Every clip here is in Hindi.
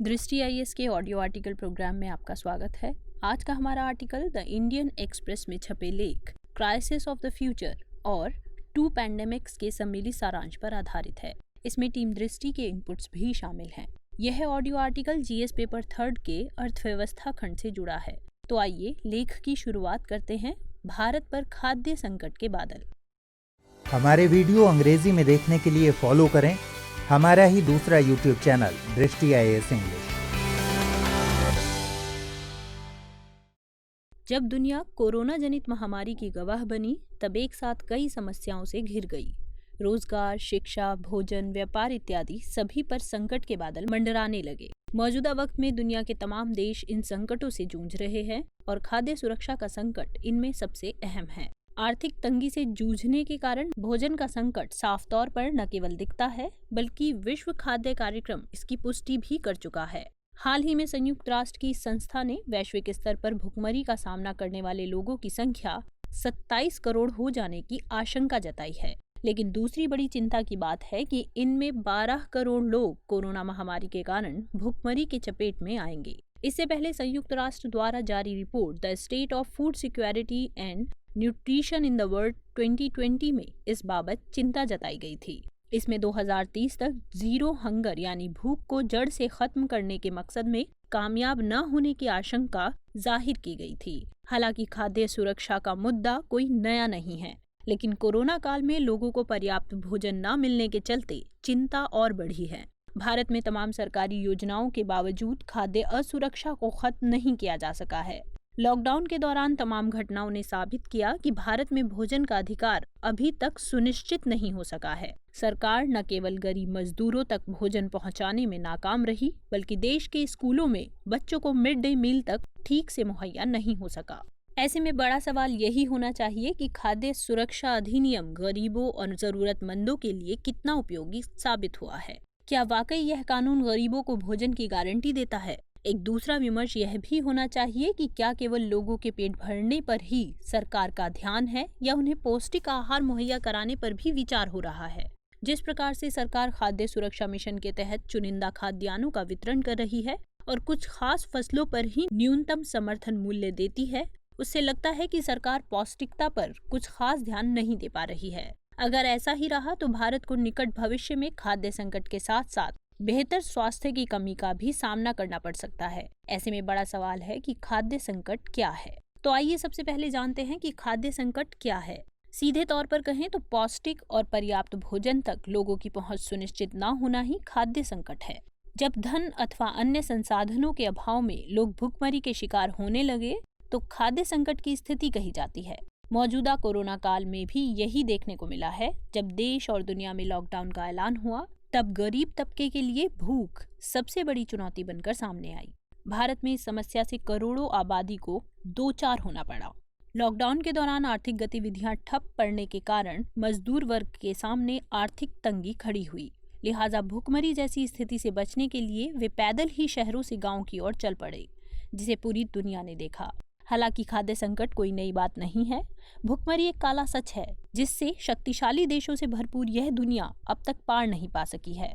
दृष्टि आईएएस के ऑडियो आर्टिकल प्रोग्राम में आपका स्वागत है। आज का हमारा आर्टिकल द इंडियन एक्सप्रेस में छपे लेख क्राइसिस ऑफ द फ्यूचर और टू पैंडेमिक्स के सम्मिलित सारांश पर आधारित है। इसमें टीम दृष्टि के इनपुट्स भी शामिल हैं। यह ऑडियो आर्टिकल जीएस पेपर 3 के अर्थव्यवस्था खंड से जुड़ा है। तो आइए लेख की शुरुआत करते हैं। भारत पर खाद्य संकट के बादल। हमारे वीडियो अंग्रेजी में देखने के लिए फॉलो करें हमारा ही दूसरा यूट्यूब चैनल दृष्टि आईएएस इंग्लिश। जब दुनिया कोरोना जनित महामारी की गवाह बनी, तब एक साथ कई समस्याओं से घिर गई। रोजगार, शिक्षा, भोजन, व्यापार इत्यादि सभी पर संकट के बादल मंडराने लगे। मौजूदा वक्त में दुनिया के तमाम देश इन संकटों से जूझ रहे हैं और खाद्य सुरक्षा का संकट इनमें सबसे अहम है। आर्थिक तंगी से जूझने के कारण भोजन का संकट साफ तौर पर न केवल दिखता है, बल्कि विश्व खाद्य कार्यक्रम इसकी पुष्टि भी कर चुका है। हाल ही में संयुक्त राष्ट्र की संस्था ने वैश्विक स्तर पर भुखमरी का सामना करने वाले लोगों की संख्या 27 करोड़ हो जाने की आशंका जताई है। लेकिन दूसरी बड़ी चिंता की बात है कि इनमें 12 करोड़ लोग कोरोना महामारी के कारण भुखमरी के चपेट में आएंगे। इससे पहले संयुक्त राष्ट्र द्वारा जारी report the state of food security and nutrition in the world 2020 में इस बाबत चिंता जताई गई थी। इसमें 2030 तक जीरो हंगर यानी भूख को जड़ से खत्म करने के मकसद में कामयाब न होने की आशंका जाहिर की गई थी। हालांकि खाद्य सुरक्षा का मुद्दा कोई नया नहीं है, लेकिन कोरोना काल में लोगों को पर्याप्त भोजन न मिलने के चलते चिंता और बढ़ी है। भारत में तमाम सरकारी योजनाओं के बावजूद खाद्य असुरक्षा को खत्म नहीं किया जा सका है। लॉकडाउन के दौरान तमाम घटनाओं ने साबित किया कि भारत में भोजन का अधिकार अभी तक सुनिश्चित नहीं हो सका है। सरकार न केवल गरीब मजदूरों तक भोजन पहुंचाने में नाकाम रही, बल्कि देश के स्कूलों में बच्चों को मिड डे मील तक ठीक से मुहैया नहीं हो सका। ऐसे में बड़ा सवाल यही होना चाहिए कि खाद्य सुरक्षा अधिनियम गरीबों और जरूरतमंदों के लिए कितना उपयोगी साबित हुआ है। क्या वाकई यह कानून गरीबों को भोजन की गारंटी देता है? एक दूसरा विमर्श यह भी होना चाहिए कि क्या केवल लोगों के पेट भरने पर ही सरकार का ध्यान है या उन्हें पौष्टिक आहार मुहैया कराने पर भी विचार हो रहा है। जिस प्रकार से सरकार खाद्य सुरक्षा मिशन के तहत चुनिंदा खाद्यान्नों का वितरण कर रही है और कुछ खास फसलों पर ही न्यूनतम समर्थन मूल्य देती है, उससे लगता है कि सरकार पौष्टिकता पर कुछ खास ध्यान नहीं दे पा रही है। अगर ऐसा ही रहा तो भारत को निकट भविष्य में खाद्य संकट के साथ साथ बेहतर स्वास्थ्य की कमी का भी सामना करना पड़ सकता है। ऐसे में बड़ा सवाल है कि खाद्य संकट क्या है। तो आइए सबसे पहले जानते हैं कि खाद्य संकट क्या है। सीधे तौर पर कहें तो पौष्टिक और पर्याप्त भोजन तक लोगों की पहुंच सुनिश्चित न होना ही खाद्य संकट है। जब धन अथवा अन्य संसाधनों के अभाव में लोग भुखमरी के शिकार होने लगे तो खाद्य संकट की स्थिति कही जाती है। मौजूदा कोरोना काल में भी यही देखने को मिला है। जब देश और दुनिया में लॉकडाउन का ऐलान हुआ, तब गरीब तबके के लिए भूख सबसे बड़ी चुनौती बनकर सामने आई। भारत में इस समस्या से करोड़ों आबादी को दो चार होना पड़ा। लॉकडाउन के दौरान आर्थिक गतिविधियां ठप पड़ने के कारण मजदूर वर्ग के सामने आर्थिक तंगी खड़ी हुई। लिहाजा भुखमरी जैसी स्थिति से बचने के लिए वे पैदल ही शहरों से गांव की ओर चल पड़े, जिसे पूरी दुनिया ने देखा। हालांकि खाद्य संकट कोई नई बात नहीं है। भुखमरी एक काला सच है जिससे शक्तिशाली देशों से भरपूर यह दुनिया अब तक पार नहीं पा सकी है।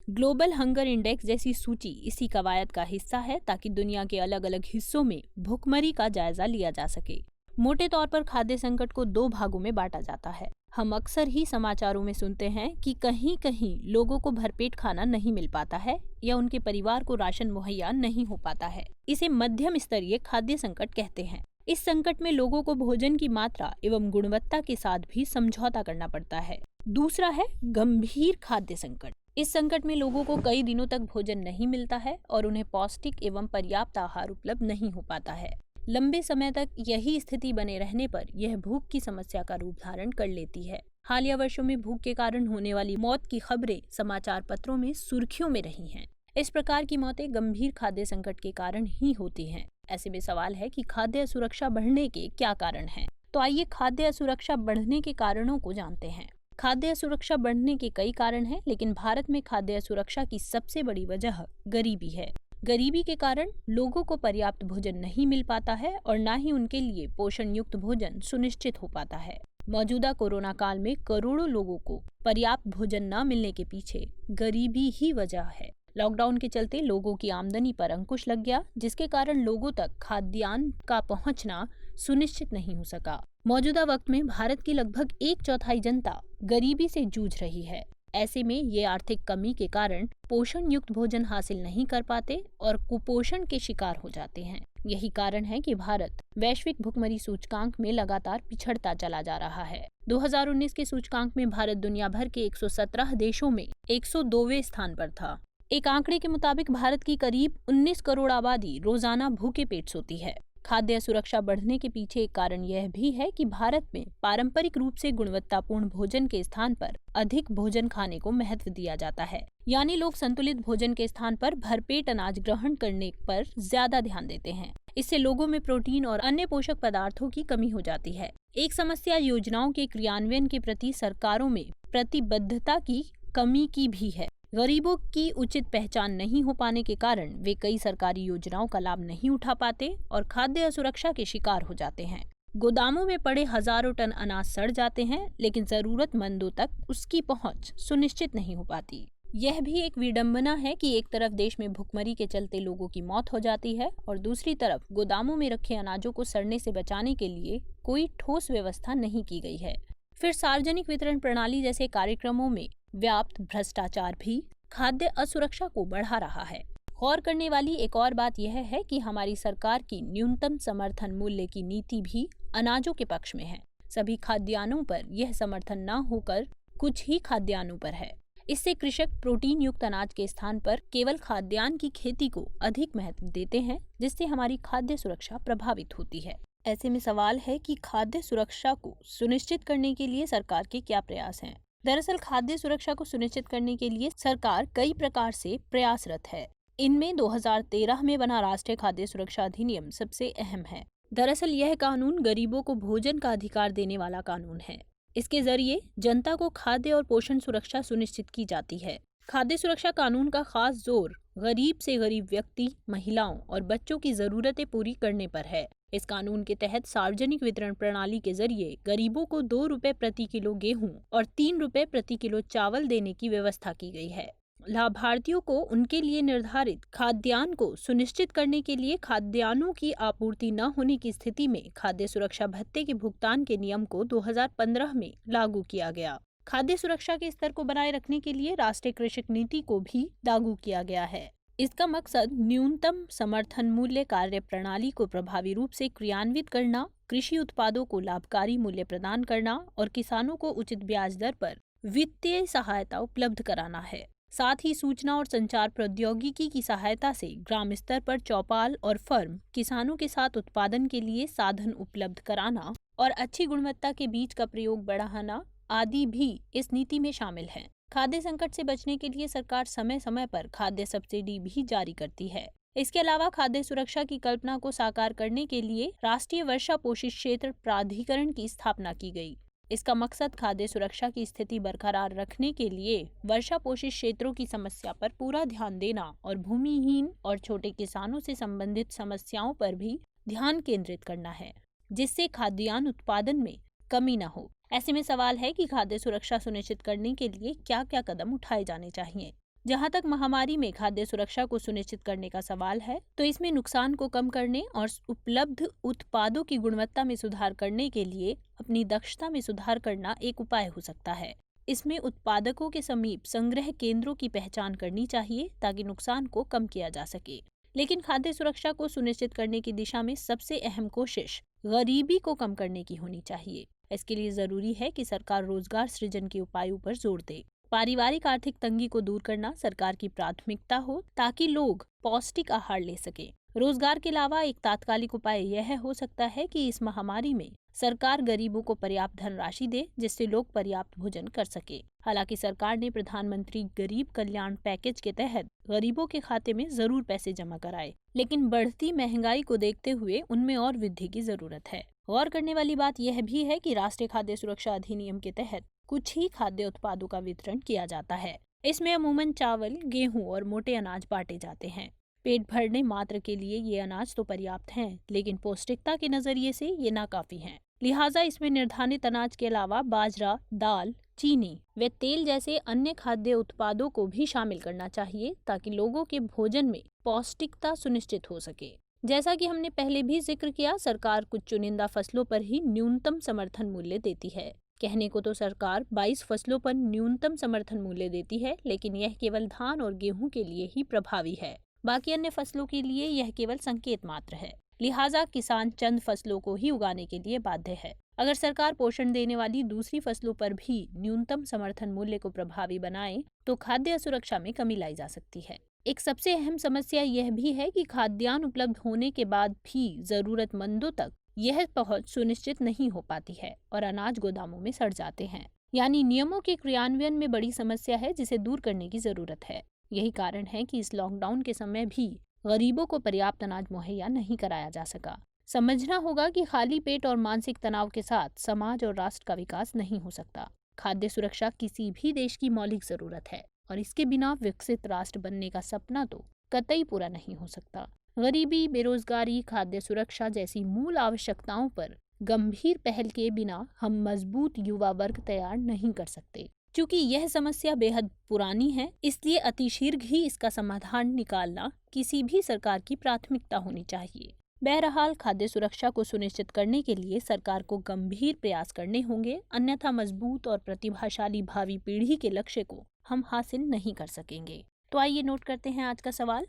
ग्लोबल हंगर इंडेक्स जैसी सूची इसी कवायद का हिस्सा है ताकि दुनिया के अलग अलग हिस्सों में भुखमरी का जायजा लिया जा सके। मोटे तौर पर खाद्य संकट को दो भागों में बांटा जाता है। हम अक्सर ही समाचारों में सुनते हैं कि कहीं कहीं लोगों को भरपेट खाना नहीं मिल पाता है या उनके परिवार को राशन मुहैया नहीं हो पाता है। इसे मध्यम स्तरीय खाद्य संकट कहते हैं। इस संकट में लोगों को भोजन की मात्रा एवं गुणवत्ता के साथ भी समझौता करना पड़ता है। दूसरा है गंभीर खाद्य संकट। इस संकट में लोगों को कई दिनों तक भोजन नहीं मिलता है और उन्हें पौष्टिक एवं पर्याप्त आहार उपलब्ध नहीं हो पाता है। लंबे समय तक यही स्थिति बने रहने पर यह भूख की समस्या का रूप धारण कर लेती है। हालिया वर्षों में भूख के कारण होने वाली मौत की खबरें समाचार पत्रों में सुर्खियों में रही हैं। इस प्रकार की मौतें गंभीर खाद्य संकट के कारण ही होती हैं। ऐसे में सवाल है कि खाद्य असुरक्षा बढ़ने के क्या कारण हैं। तो आइए खाद्य असुरक्षा बढ़ने के कारणों को जानते हैं। खाद्य असुरक्षा बढ़ने के कई कारण हैं, लेकिन भारत में खाद्य असुरक्षा की सबसे बड़ी वजह गरीबी है। गरीबी के कारण लोगों को पर्याप्त भोजन नहीं मिल पाता है और न ही उनके लिए पोषण युक्त भोजन सुनिश्चित हो पाता है। मौजूदा कोरोना काल में करोड़ों लोगों को पर्याप्त भोजन न मिलने के पीछे गरीबी ही वजह है। लॉकडाउन के चलते लोगों की आमदनी पर अंकुश लग गया, जिसके कारण लोगों तक खाद्यान्न का पहुंचना सुनिश्चित नहीं हो सका। मौजूदा वक्त में भारत की लगभग 1/4 जनता गरीबी से जूझ रही है। ऐसे में ये आर्थिक कमी के कारण पोषण युक्त भोजन हासिल नहीं कर पाते और कुपोषण के शिकार हो जाते हैं। यही कारण है कि भारत वैश्विक भुखमरी सूचकांक में लगातार पिछड़ता चला जा रहा है। 2019 के सूचकांक में भारत दुनिया भर के 117 देशों में 102वें स्थान पर था। एक आंकड़े के मुताबिक भारत की करीब 19 करोड़ आबादी रोजाना भूखे पेट सोती है। खाद्य सुरक्षा बढ़ने के पीछे एक कारण यह भी है कि भारत में पारंपरिक रूप से गुणवत्तापूर्ण भोजन के स्थान पर अधिक भोजन खाने को महत्व दिया जाता है। यानी लोग संतुलित भोजन के स्थान पर भरपेट अनाज ग्रहण करने पर ज्यादा ध्यान देते हैं। इससे लोगों में प्रोटीन और अन्य पोषक पदार्थों की कमी हो जाती है। एक समस्या योजनाओं के क्रियान्वयन के प्रति सरकारों में प्रतिबद्धता की कमी की भी है। गरीबों की उचित पहचान नहीं हो पाने के कारण वे कई सरकारी योजनाओं का लाभ नहीं उठा पाते और खाद्य असुरक्षा के शिकार हो जाते हैं। गोदामों में पड़े हजारों टन अनाज सड़ जाते हैं, लेकिन जरूरतमंदों तक उसकी पहुंच सुनिश्चित नहीं हो पाती। यह भी एक विडंबना है कि एक तरफ देश में भुखमरी के चलते लोगों की मौत हो जाती है और दूसरी तरफ गोदामों में रखे अनाजों को सड़ने से बचाने के लिए कोई ठोस व्यवस्था नहीं की गई है। फिर सार्वजनिक वितरण प्रणाली जैसे कार्यक्रमों में व्याप्त भ्रष्टाचार भी खाद्य असुरक्षा को बढ़ा रहा है। गौर करने वाली एक और बात यह है कि हमारी सरकार की न्यूनतम समर्थन मूल्य की नीति भी अनाजों के पक्ष में है। सभी खाद्यान्नों पर यह समर्थन न होकर कुछ ही खाद्यान्नों पर है। इससे कृषक प्रोटीन युक्त अनाज के स्थान पर केवल खाद्यान्न की खेती को अधिक महत्व देते हैं, जिससे हमारी खाद्य सुरक्षा प्रभावित होती है। ऐसे में सवाल है कि खाद्य सुरक्षा को सुनिश्चित करने के लिए सरकार के क्या प्रयास हैं। दरअसल खाद्य सुरक्षा को सुनिश्चित करने के लिए सरकार कई प्रकार से प्रयासरत है। इनमें 2013 में बना राष्ट्रीय खाद्य सुरक्षा अधिनियम सबसे अहम है। दरअसल यह कानून गरीबों को भोजन का अधिकार देने वाला कानून है। इसके जरिए जनता को खाद्य और पोषण सुरक्षा सुनिश्चित की जाती है। खाद्य सुरक्षा कानून का खास जोर गरीब से गरीब व्यक्ति, महिलाओं और बच्चों की जरूरतें पूरी करने पर है। इस कानून के तहत सार्वजनिक वितरण प्रणाली के जरिए गरीबों को 2 रुपए प्रति किलो गेहूं और 3 रुपए प्रति किलो चावल देने की व्यवस्था की गई है। लाभार्थियों को उनके लिए निर्धारित खाद्यान्न को सुनिश्चित करने के लिए खाद्यान्नों की आपूर्ति न होने की स्थिति में खाद्य सुरक्षा भत्ते के भुगतान के नियम को 2015 में लागू किया गया। खाद्य सुरक्षा के स्तर को बनाए रखने के लिए राष्ट्रीय कृषक नीति को भी लागू किया गया है। इसका मकसद न्यूनतम समर्थन मूल्य कार्य प्रणाली को प्रभावी रूप से क्रियान्वित करना, कृषि उत्पादों को लाभकारी मूल्य प्रदान करना और किसानों को उचित ब्याज दर पर वित्तीय सहायता उपलब्ध कराना है। साथ ही सूचना और संचार प्रौद्योगिकी की सहायता से ग्राम स्तर पर चौपाल और फर्म किसानों के साथ उत्पादन के लिए साधन उपलब्ध कराना और अच्छी गुणवत्ता के बीज का प्रयोग बढ़ाना आदि भी इस नीति में शामिल है। खाद्य संकट से बचने के लिए सरकार समय समय पर खाद्य सब्सिडी भी जारी करती है। इसके अलावा खाद्य सुरक्षा की कल्पना को साकार करने के लिए राष्ट्रीय वर्षा पोषित क्षेत्र प्राधिकरण की स्थापना की गई। इसका मकसद खाद्य सुरक्षा की स्थिति बरकरार रखने के लिए वर्षा पोषित क्षेत्रों की समस्या पर पूरा ध्यान देना और भूमिहीन और छोटे किसानों से संबंधित समस्याओं पर भी ध्यान केंद्रित करना है, जिससे खाद्यान्न उत्पादन में कमी न हो। ऐसे में सवाल है कि खाद्य सुरक्षा सुनिश्चित करने के लिए क्या क्या कदम उठाए जाने चाहिए। जहां तक महामारी में खाद्य सुरक्षा को सुनिश्चित करने का सवाल है, तो इसमें नुकसान को कम करने और उपलब्ध उत्पादों की गुणवत्ता में सुधार करने के लिए अपनी दक्षता में सुधार करना एक उपाय हो सकता है। इसमें उत्पादकों के समीप संग्रह केंद्रों की पहचान करनी चाहिए ताकि नुकसान को कम किया जा सके। लेकिन खाद्य सुरक्षा को सुनिश्चित करने की दिशा में सबसे अहम कोशिश गरीबी को कम करने की होनी चाहिए। इसके लिए जरूरी है कि सरकार रोजगार सृजन के उपायों पर जोर दे। पारिवारिक आर्थिक तंगी को दूर करना सरकार की प्राथमिकता हो ताकि लोग पौष्टिक आहार ले सके। रोजगार के अलावा एक तात्कालिक उपाय यह हो सकता है कि इस महामारी में सरकार गरीबों को पर्याप्त धनराशि दे, जिससे लोग पर्याप्त भोजन कर सके। हालांकि सरकार ने प्रधानमंत्री गरीब कल्याण पैकेज के तहत गरीबों के खाते में जरूर पैसे जमा कराए, लेकिन बढ़ती महंगाई को देखते हुए उनमें और वृद्धि की जरूरत है। गौर करने वाली बात यह भी है कि राष्ट्रीय खाद्य सुरक्षा अधिनियम के तहत कुछ ही खाद्य उत्पादों का वितरण किया जाता है। इसमें अमूमन चावल, गेहूं और मोटे अनाज बांटे जाते हैं। पेट भरने मात्र के लिए ये अनाज तो पर्याप्त हैं, लेकिन पौष्टिकता के नजरिए से ये नाकाफी हैं। लिहाजा इसमें निर्धारित अनाज के अलावा बाजरा, दाल, चीनी व तेल जैसे अन्य खाद्य उत्पादों को भी शामिल करना चाहिए ताकि लोगों के भोजन में पौष्टिकता सुनिश्चित हो सके। जैसा कि हमने पहले भी जिक्र किया, सरकार कुछ चुनिंदा फसलों पर ही न्यूनतम समर्थन मूल्य देती है। कहने को तो सरकार 22 फसलों पर न्यूनतम समर्थन मूल्य देती है, लेकिन यह केवल धान और गेहूं के लिए ही प्रभावी है। बाकी अन्य फसलों के लिए यह केवल संकेत मात्र है। लिहाजा किसान चंद फसलों को ही उगाने के लिए बाध्य है। अगर सरकार पोषण देने वाली दूसरी फसलों पर भी न्यूनतम समर्थन मूल्य को प्रभावी बनाए तो खाद्य सुरक्षा में कमी लाई जा सकती है। एक सबसे अहम समस्या यह भी है कि खाद्यान्न उपलब्ध होने के बाद भी जरूरतमंदों तक यह पहुंच सुनिश्चित नहीं हो पाती है और अनाज गोदामों में सड़ जाते हैं। यानी नियमों के क्रियान्वयन में बड़ी समस्या है जिसे दूर करने की जरूरत है। यही कारण है कि इस लॉकडाउन के समय भी गरीबों को पर्याप्त अनाज मुहैया नहीं कराया जा सका। समझना होगा कि खाली पेट और मानसिक तनाव के साथ समाज और राष्ट्र का विकास नहीं हो सकता। खाद्य सुरक्षा किसी भी देश की मौलिक जरूरत है और इसके बिना विकसित राष्ट्र बनने का सपना तो कतई पूरा नहीं हो सकता। गरीबी, बेरोजगारी, खाद्य सुरक्षा जैसी मूल आवश्यकताओं पर गंभीर पहल के बिना हम मजबूत युवा वर्ग तैयार नहीं कर सकते। क्योंकि यह समस्या बेहद पुरानी है, इसलिए अतिशीघ्र ही इसका समाधान निकालना किसी भी सरकार की प्राथमिकता होनी चाहिए। बहरहाल खाद्य सुरक्षा को सुनिश्चित करने के लिए सरकार को गंभीर प्रयास करने होंगे, अन्यथा मजबूत और प्रतिभाशाली भावी पीढ़ी के लक्ष्य को हम हासिल नहीं कर सकेंगे। तो आइए नोट करते हैं आज का सवाल।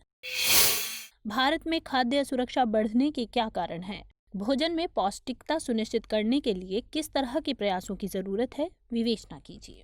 भारत में खाद्य सुरक्षा बढ़ने के क्या कारण हैं? भोजन में पौष्टिकता सुनिश्चित करने के लिए किस तरह के प्रयासों की जरूरत है? विवेचना कीजिए।